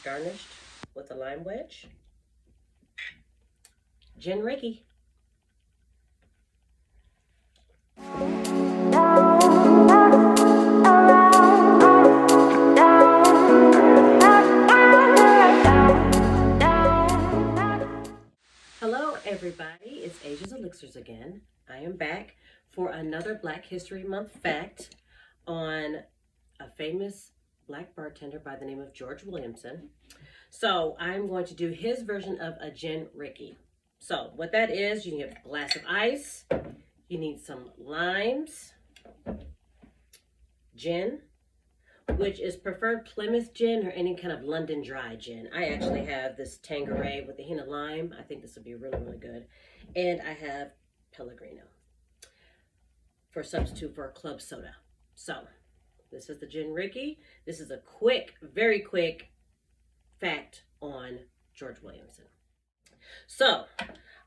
garnished with a lime wedge. Gin Rickey. Hello everybody, it's Asia's Elixirs again. I am back for another Black History Month fact on a famous Black bartender by the name of George Williamson. So I'm going to do his version of a Gin Rickey. So what that is, you need a glass of ice, you need some limes, gin, which is preferred Plymouth Gin or any kind of London dry gin. I actually have this Tanqueray with a hint of lime. I think this would be really, really good. And I have Pellegrino for a substitute for a club soda. So this is the Gin Rickey. This is a quick, very quick fact on George Williamson. So,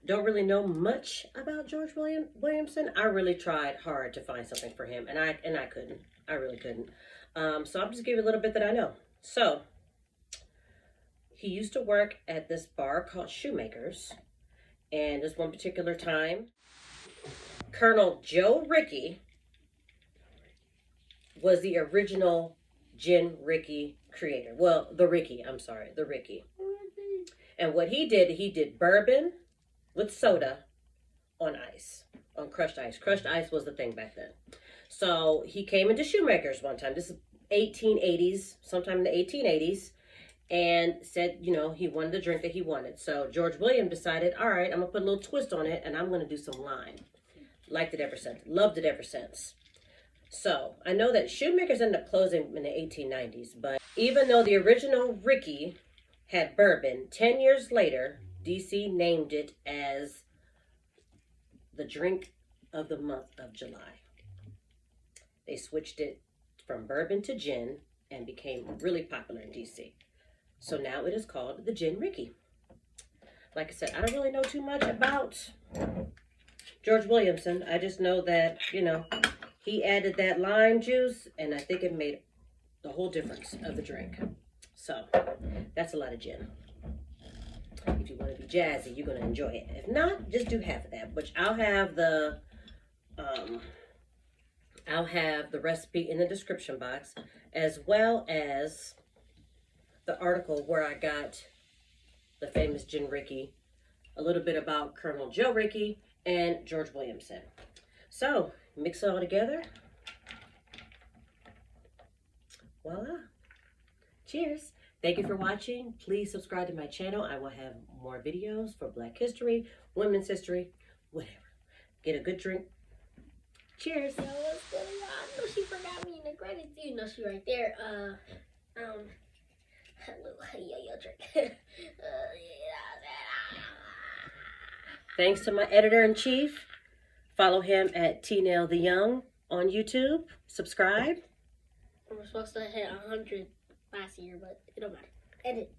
don't really know much about George Williamson. I really tried hard to find something for him, and I couldn't. I really couldn't. So I'll just give you a little bit that I know. So, he used to work at this bar called Shoemakers, and this one particular time, Colonel Joe Rickey was the original Gin Rickey creator. Well, the Rickey. And what he did bourbon with soda on ice, on crushed ice. Crushed ice was the thing back then. So he came into Shoemakers one time. This is 1880s, sometime in the 1880s, and said, you know, he wanted the drink that he wanted. So George William decided, all right, I'm going to put a little twist on it, and I'm going to do some lime. Liked it ever since. Loved it ever since. So I know that Shoemakers ended up closing in the 1890s, but even though the original Rickey had bourbon, 10 years later, DC named it as the drink of the month of July. They switched it from bourbon to gin and became really popular in DC. So now it is called the Gin Rickey. Like I said, I don't really know too much about George Williamson. I just know that, you know, he added that lime juice, and I think it made the whole difference of the drink. So that's a lot of gin. If you want to be jazzy, you're going to enjoy it. If not, just do half of that, which I'll have the recipe in the description box, as well as the article where I got the famous Gin Rickey, a little bit about Colonel Joe Rickey and George Williamson. So mix it all together. Voila. Cheers. Thank you for watching. Please subscribe to my channel. I will have more videos for Black history, women's history, whatever. Get a good drink. Cheers. So what's going on? No, she forgot me in the credits. You know she right there. Your drink. Thanks to my editor-in-chief. Follow him at T-Nail the Young on YouTube. Subscribe. We're supposed to hit 100 last year, but it don't matter. Edit.